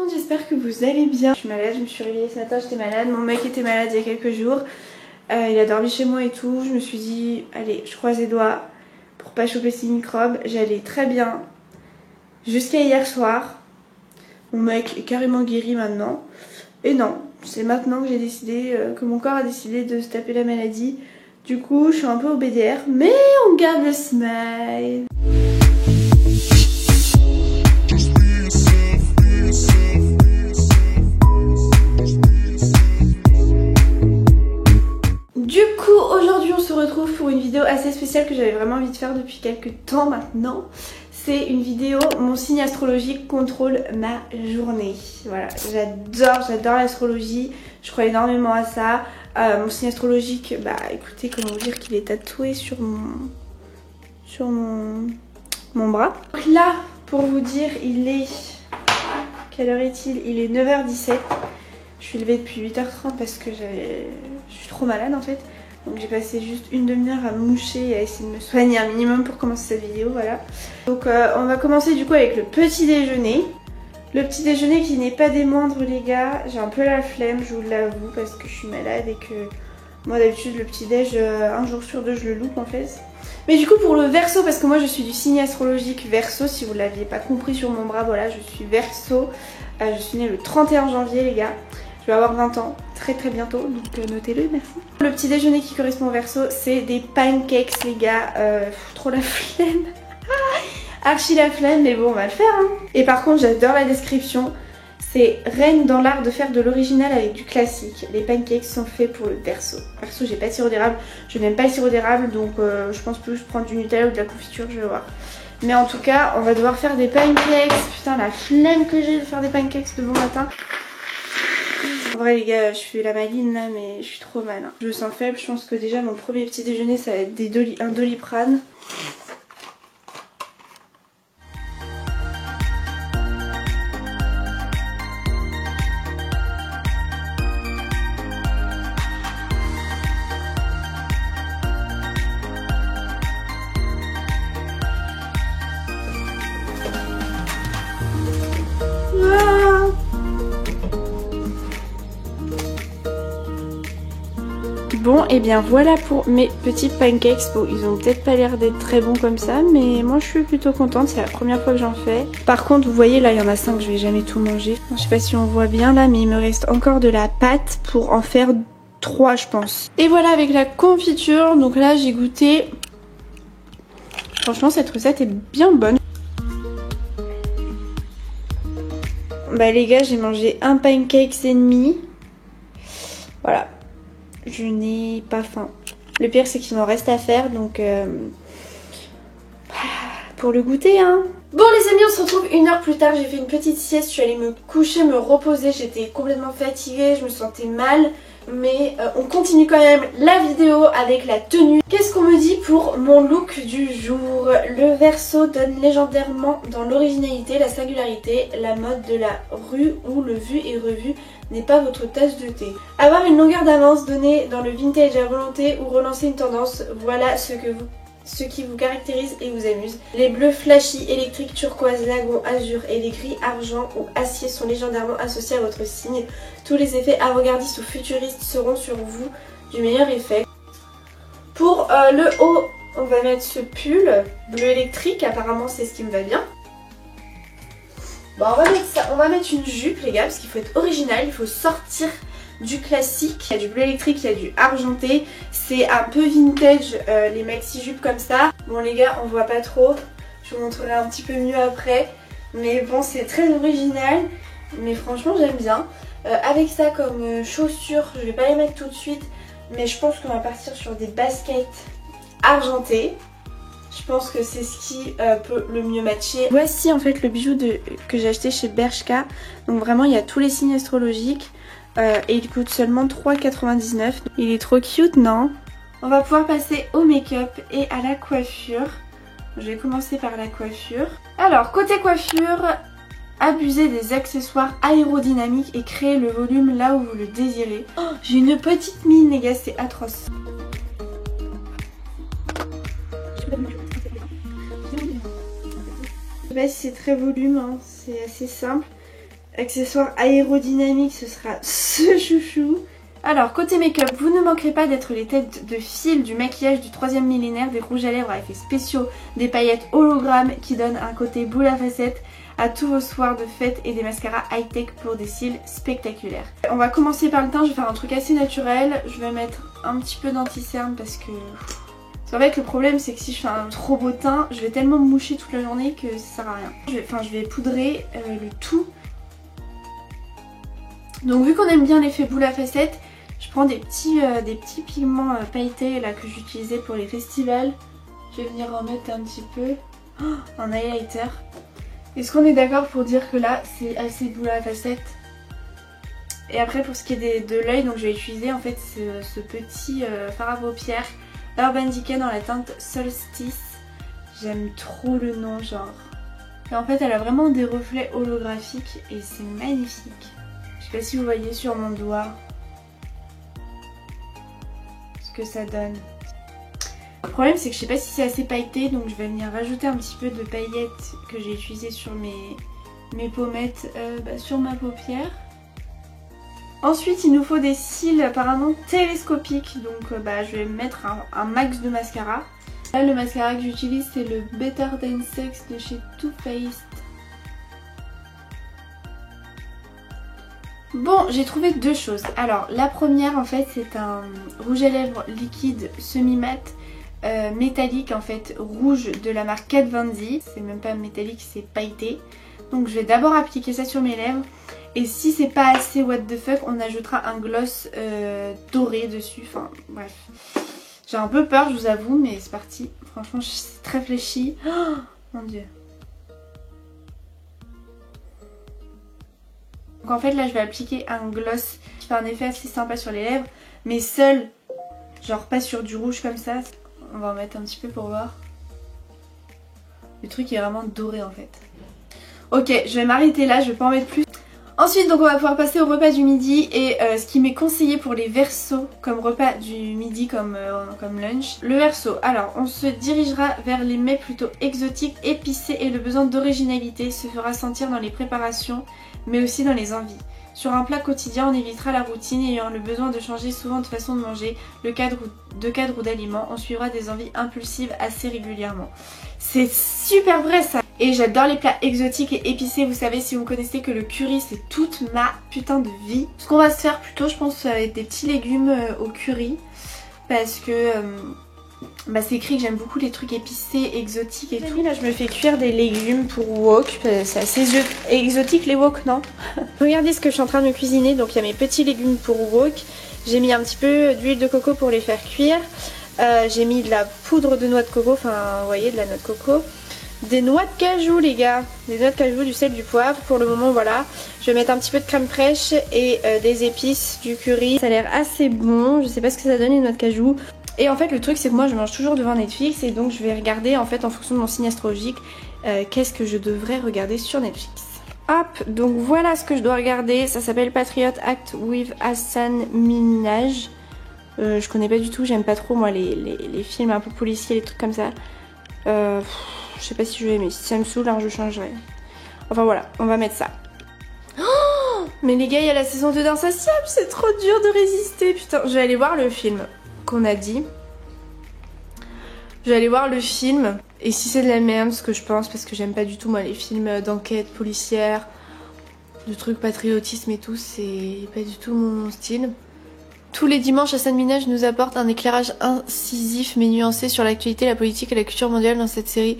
monde, j'espère que vous allez bien. Je suis malade, je me suis réveillée ce matin, j'étais malade. Mon mec était malade il y a quelques jours. Il a dormi chez moi et tout. Je me suis dit, allez, je croise les doigts pour pas choper ces microbes. J'allais très bien jusqu'à hier soir. Mon mec est carrément guéri maintenant. Et non, c'est maintenant que j'ai décidé, que mon corps a décidé de se taper la maladie. Du coup, je suis un peu au BDR, mais on garde le smile. Du coup, aujourd'hui, on se retrouve pour une vidéo assez spéciale que j'avais vraiment envie de faire depuis quelques temps maintenant. C'est une vidéo, mon signe astrologique contrôle ma journée. Voilà, j'adore l'astrologie, je crois énormément à ça. Mon signe astrologique, bah écoutez, comment vous dire qu'il est tatoué sur mon bras. Donc là, pour vous dire, il est... Quelle heure est-il? Il est 9h17. Je suis levée depuis 8h30 parce que je suis trop malade en fait. Donc j'ai passé juste une demi-heure à me moucher et à essayer de me soigner un minimum pour commencer cette vidéo, voilà. Donc on va commencer du coup avec le petit déjeuner. Le petit déjeuner qui n'est pas des moindres les gars. J'ai un peu la flemme, je vous l'avoue, parce que je suis malade et que moi d'habitude le petit déj, un jour sur deux je le loupe en fait. Mais du coup pour le Verseau, parce que moi je suis du signe astrologique Verseau, si vous ne l'aviez pas compris sur mon bras, voilà, je suis Verseau. Je suis née le 31 janvier les gars. Je vais avoir 20 ans très bientôt, donc notez-le, merci. Le petit déjeuner qui correspond au Verseau, c'est des pancakes les gars. Trop la flemme. Archi la flemme, mais bon on va le faire hein. Et par contre j'adore la description. C'est reine dans l'art de faire de l'original avec du classique. Les pancakes sont faits pour le Verseau. Perso j'ai pas de sirop d'érable, je n'aime pas le sirop d'érable, donc je pense plus prendre du Nutella ou de la confiture, je vais voir. Mais en tout cas on va devoir faire des pancakes. Putain la flemme que j'ai de faire des pancakes de bon matin. En vrai les gars, je fais la maline là, mais je suis trop mal hein. Je me sens faible, je pense que déjà mon premier petit déjeuner ça va être un Doliprane. Bon et bien voilà pour mes petits pancakes. Bon ils ont peut-être pas l'air d'être très bons comme ça, mais moi je suis plutôt contente, c'est la première fois que j'en fais. Par contre vous voyez là il y en a 5, je vais jamais tout manger. Je sais pas si on voit bien là, mais il me reste encore de la pâte pour en faire 3 je pense. Et voilà avec la confiture, donc là j'ai goûté. Franchement cette recette est bien bonne. Bah les gars j'ai mangé un pancake et demi. Voilà. Je n'ai pas faim. Le pire c'est qu'il m'en reste à faire donc pour le goûter hein. Bon les amis on se retrouve une heure plus tard. J'ai fait une petite sieste, je suis allée me coucher, me reposer. J'étais complètement fatiguée, je me sentais mal. Mais on continue quand même la vidéo avec la tenue. Qu'est-ce qu'on me dit pour mon look du jour? Le Verseau donne légendairement dans l'originalité, la singularité, la mode de la rue où le vu et revu n'est pas votre tasse de thé. Avoir une longueur d'avance, donner dans le vintage à volonté ou relancer une tendance, voilà ce qui vous caractérise et vous amuse. Les bleus flashy, électriques, turquoise, lagon, azur et les gris, argent ou acier sont légendairement associés à votre signe. Tous les effets avant-gardistes ou futuristes seront sur vous du meilleur effet. Pour le haut, on va mettre ce pull bleu électrique, apparemment c'est ce qui me va bien. Bon on va mettre ça, on va mettre une jupe les gars parce qu'il faut être original, il faut sortir du classique. Il y a du bleu électrique, il y a du argenté. C'est un peu vintage les maxi jupes comme ça. Bon les gars on voit pas trop, je vous montrerai un petit peu mieux après. Mais bon c'est très original, mais franchement j'aime bien. Avec ça comme chaussures, je vais pas les mettre tout de suite, mais je pense qu'on va partir sur des baskets argentées. Je pense que c'est ce qui peut le mieux matcher. Voici en fait le bijou que j'ai acheté chez Bershka. Donc vraiment il y a tous les signes astrologiques. Et il coûte seulement 3,99 €. Il est trop cute non? On va pouvoir passer au make-up et à la coiffure. Je vais commencer par la coiffure. Alors côté coiffure, abusez des accessoires aérodynamiques et créez le volume là où vous le désirez. Oh, j'ai une petite mine les gars, c'est atroce. Je sais pas si c'est très volume, hein. C'est assez simple. accessoire aérodynamique, ce sera ce chouchou. Alors côté make-up, vous ne manquerez pas d'être les têtes de fil du maquillage du 3e millénaire, des rouges à lèvres à effets spéciaux, des paillettes hologrammes qui donnent un côté boule à facettes à tous vos soirs de fête et des mascaras high-tech pour des cils spectaculaires. On va commencer par le teint, je vais faire un truc assez naturel, je vais mettre un petit peu d'anti-cerne parce que... En fait le problème c'est que si je fais un trop beau teint, je vais tellement me moucher toute la journée que ça sert à rien. Je vais poudrer le tout. Donc vu qu'on aime bien l'effet boule à facettes, je prends des petits pigments pailletés là que j'utilisais pour les festivals. Je vais venir en mettre un petit peu en highlighter. Est-ce qu'on est d'accord pour dire que là c'est assez boule à facettes? Et après pour ce qui est de l'œil, donc je vais utiliser en fait ce petit fard à paupières Urban Decay dans la teinte Solstice. J'aime trop le nom genre. Et en fait elle a vraiment des reflets holographiques et c'est magnifique. Je sais pas si vous voyez sur mon doigt ce que ça donne. Le problème c'est que je sais pas si c'est assez pailleté, donc je vais venir rajouter un petit peu de paillettes que j'ai utilisées sur mes pommettes sur ma paupière. Ensuite il nous faut des cils apparemment télescopiques, donc je vais mettre un max de mascara. Là le mascara que j'utilise c'est le Better Than Sex de chez Too Faced. Bon, j'ai trouvé deux choses. Alors la première en fait c'est un rouge à lèvres liquide semi-mat métallique en fait, rouge de la marque Kat Von D. C'est même pas métallique, c'est pailleté. Donc je vais d'abord appliquer ça sur mes lèvres. Et si c'est pas assez what the fuck, on ajoutera un gloss doré dessus. Enfin bref. J'ai un peu peur je vous avoue, mais c'est parti. Franchement c'est très fléchi. Oh mon dieu. Donc en fait là je vais appliquer un gloss qui fait un effet assez sympa sur les lèvres. Mais seul, genre pas sur du rouge comme ça. On va en mettre un petit peu pour voir. Le truc est vraiment doré en fait. Ok, je vais m'arrêter là, je vais pas en mettre plus. Ensuite donc on va pouvoir passer au repas du midi et ce qui m'est conseillé pour les versos comme repas du midi comme lunch. Le verso, alors on se dirigera vers les mets plutôt exotiques, épicés et le besoin d'originalité se fera sentir dans les préparations mais aussi dans les envies. Sur un plat quotidien, on évitera la routine ayant le besoin de changer souvent de façon de manger, de cadre ou d'aliments. On suivra des envies impulsives assez régulièrement. C'est super vrai ça. Et j'adore les plats exotiques et épicés. Vous savez, si vous connaissez que le curry, c'est toute ma putain de vie. Ce qu'on va se faire plutôt, je pense, ça va être des petits légumes au curry. Parce que... c'est écrit que j'aime beaucoup les trucs épicés, exotiques et tout. Là je me fais cuire des légumes pour wok. C'est assez exotique les wok, non? Regardez ce que je suis en train de cuisiner. Donc il y a mes petits légumes pour wok. J'ai mis un petit peu d'huile de coco pour les faire cuire. J'ai mis de la poudre de noix de coco, enfin vous voyez, de la noix de coco. Des noix de cajou les gars. Des noix de cajou, du sel, du poivre. Pour le moment voilà. Je vais mettre un petit peu de crème fraîche et des épices, du curry. Ça a l'air assez bon. Je sais pas ce que ça donne les noix de cajou. Et en fait le truc c'est que moi je mange toujours devant Netflix et donc je vais regarder en fait en fonction de mon signe astrologique qu'est-ce que je devrais regarder sur Netflix. Hop, donc voilà ce que je dois regarder, ça s'appelle Patriot Act with Hassan Minhaj. Je connais pas du tout, j'aime pas trop moi les films un peu policiers, les trucs comme ça. Je sais pas si je vais aimer, si ça me saoule alors je changerai. Enfin voilà, on va mettre ça. Oh, mais les gars, il y a la saison 2 d'Insatiable, c'est trop dur de résister, putain. Je vais aller voir le film qu'on a dit. Je vais aller voir le film et si c'est de la merde, ce que je pense, parce que j'aime pas du tout moi les films d'enquête policière, de trucs patriotisme et tout, c'est pas du tout mon style. Tous les dimanches, Hassan Minhaj nous apporte un éclairage incisif mais nuancé sur l'actualité, la politique et la culture mondiale dans cette série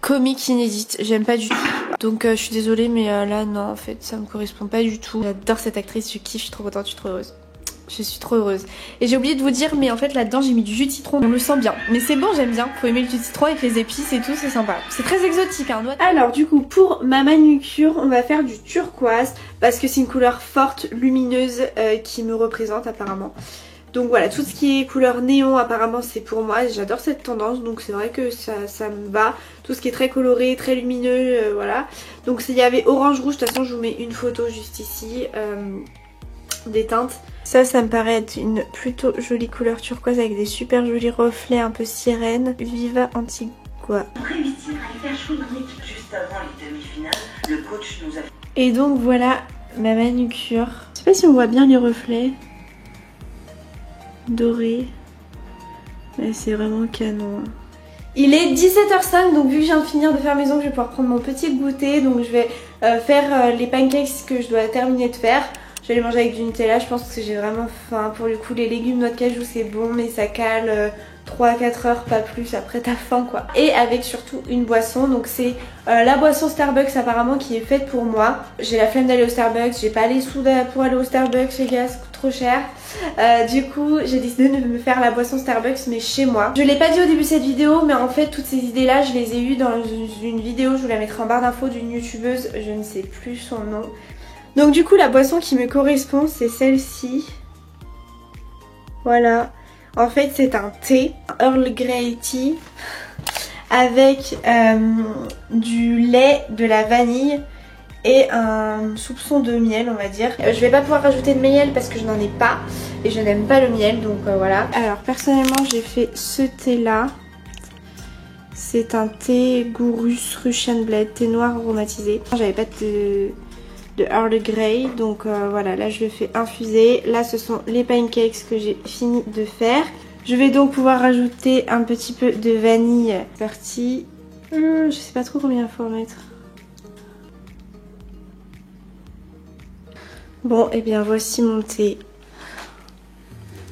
comique inédite. J'aime pas du tout. Donc je suis désolée mais là non en fait ça me correspond pas du tout. J'adore cette actrice, je kiffe, je suis trop contente, je suis trop heureuse. Je suis trop heureuse. Et j'ai oublié de vous dire, mais en fait là-dedans j'ai mis du jus de citron. On le sent bien. Mais c'est bon, j'aime bien. Faut aimer le jus de citron avec les épices et tout, c'est sympa. C'est très exotique hein. Alors du coup pour ma manucure, on va faire du turquoise. Parce que c'est une couleur forte, lumineuse qui me représente apparemment. Donc voilà, tout ce qui est couleur néon apparemment c'est pour moi. J'adore cette tendance, donc c'est vrai que ça me va. Tout ce qui est très coloré, très lumineux, voilà. Donc il y avait orange rouge, de toute façon je vous mets une photo juste ici. Des teintes. Ça me paraît être une plutôt jolie couleur turquoise avec des super jolis reflets un peu sirène. Viva Antigua. Pour réussir à y faire jouer une équipe juste avant les demi-finales, le coach nous a... Et donc voilà ma manucure. Je sais pas si on voit bien les reflets dorés. Mais c'est vraiment canon. Il est 17h05, donc vu que je viens de finir de faire mes ongles, je vais pouvoir prendre mon petit goûter. Donc je vais faire les pancakes que je dois terminer de faire. Je vais les manger avec du Nutella, je pense que j'ai vraiment faim. Pour le coup, les légumes noix de cajou c'est bon, mais ça cale 3 à 4 heures, pas plus, après t'as faim quoi. Et avec surtout une boisson, donc c'est la boisson Starbucks apparemment qui est faite pour moi. J'ai la flemme d'aller au Starbucks, j'ai pas les sous pour aller au Starbucks les gars, ça coûte trop cher. Du coup j'ai décidé de me faire la boisson Starbucks mais chez moi. Je l'ai pas dit au début de cette vidéo, mais en fait toutes ces idées là je les ai eues dans une vidéo, je vous la mettrai en barre d'infos d'une youtubeuse, je ne sais plus son nom. Donc du coup la boisson qui me correspond c'est celle-ci. Voilà. En fait c'est un thé, Earl Grey Tea, avec du lait, de la vanille et un soupçon de miel on va dire. Je vais pas pouvoir rajouter de miel parce que je n'en ai pas et je n'aime pas le miel donc voilà. Alors personnellement j'ai fait ce thé là. C'est un thé Gourus Russian Blend, thé noir aromatisé. J'avais pas de Earl Grey donc voilà, là je le fais infuser. Là ce sont les pancakes que j'ai fini de faire. Je vais donc pouvoir rajouter un petit peu de vanille. C'est parti. Je sais pas trop combien il faut en mettre. Bon et bien voici mon thé.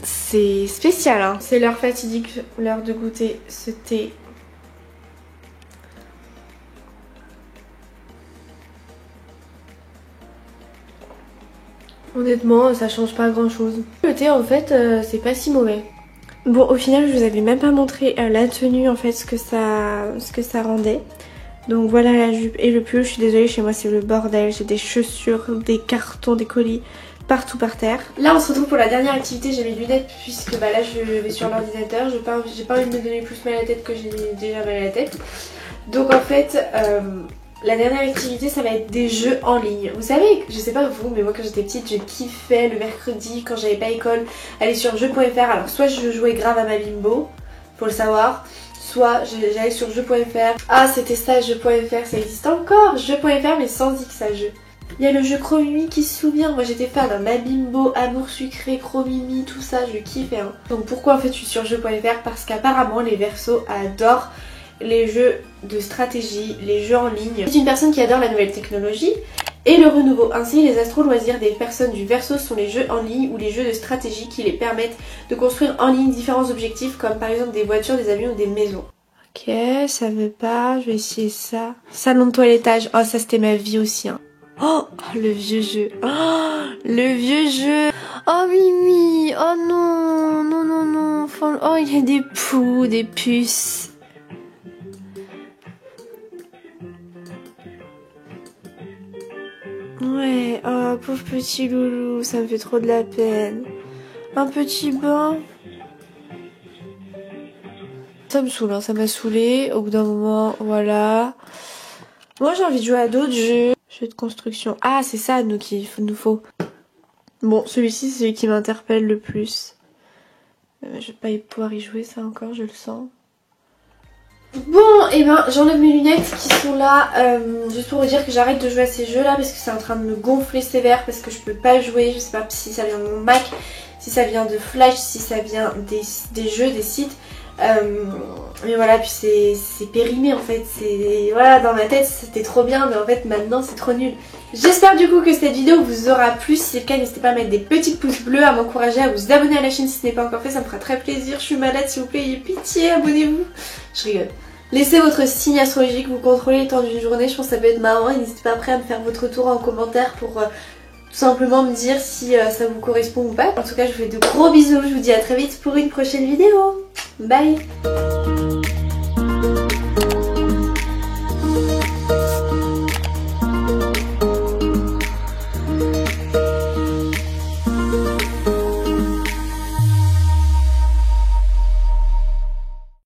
C'est spécial hein. C'est l'heure fatidique, l'heure de goûter ce thé. Honnêtement, ça change pas grand chose. Le thé en fait, c'est pas si mauvais. Bon, au final, je vous avais même pas montré la tenue en fait, ce que ça rendait. Donc voilà la jupe et le pull. Je suis désolée, chez moi c'est le bordel. J'ai des chaussures, des cartons, des colis partout par terre. Là, on se retrouve pour la dernière activité. J'ai mes lunettes puisque bah là je vais sur l'ordinateur. J'ai pas envie de me donner plus mal à la tête que j'ai déjà mal à la tête. Donc en fait. La dernière activité ça va être des jeux en ligne. Vous savez, je sais pas vous, mais moi quand j'étais petite je kiffais le mercredi quand j'avais pas école aller sur jeux.fr. Alors soit je jouais grave à ma bimbo, faut le savoir, soit j'allais sur jeux.fr. Ah c'était ça jeux.fr, ça existe encore, jeux.fr mais sans X à jeu. Il y a le jeu Chromimi qui se souvient, moi j'étais fan d'un ma bimbo, amour sucré, Chromimi, tout ça, je kiffais hein. Donc pourquoi en fait je suis sur jeux.fr? Parce qu'apparemment les versos adorent les jeux de stratégie, les jeux en ligne. C'est une personne qui adore la nouvelle technologie et le renouveau. Ainsi, les astro-loisirs des personnes du Verseau sont les jeux en ligne ou les jeux de stratégie qui les permettent de construire en ligne différents objectifs comme par exemple des voitures, des avions ou des maisons. Ok, ça veut pas, je vais essayer ça. Salon de toilettage, oh ça c'était ma vie aussi hein. Oh, le vieux jeu. Oh, le vieux jeu. Oh Mimi, oh non, non, non, non. Oh il y a des poux, des puces. Ouais, oh pauvre petit loulou, ça me fait trop de la peine. Un petit bain. Ça me saoule, hein, ça m'a saoulé. Au bout d'un moment, voilà. Moi j'ai envie de jouer à d'autres jeux. Jeux de construction. Ah c'est ça nous qu'il nous faut. Bon, celui-ci c'est celui qui m'interpelle le plus. Je vais pas pouvoir y jouer ça encore, je le sens. Bon et ben j'enlève mes lunettes qui sont là juste pour vous dire que j'arrête de jouer à ces jeux là parce que c'est en train de me gonfler sévère parce que je peux pas jouer, je sais pas si ça vient de mon Mac, si ça vient de Flash, si ça vient des jeux, des sites. Mais voilà, puis c'est périmé en fait, c'est voilà, dans ma tête c'était trop bien mais en fait maintenant c'est trop nul. J'espère du coup que cette vidéo vous aura plu, si c'est le cas n'hésitez pas à mettre des petits pouces bleus, à m'encourager, à vous abonner à la chaîne si ce n'est pas encore fait, ça me fera très plaisir. Je suis malade s'il vous plaît, ayez pitié, abonnez-vous. Je rigole. Laissez votre signe astrologique, vous contrôlez le temps d'une journée, je pense que ça peut être marrant et n'hésitez pas après à me faire votre retour en commentaire pour tout simplement me dire si ça vous correspond ou pas. En tout cas je vous fais de gros bisous, je vous dis à très vite pour une prochaine vidéo. Bye.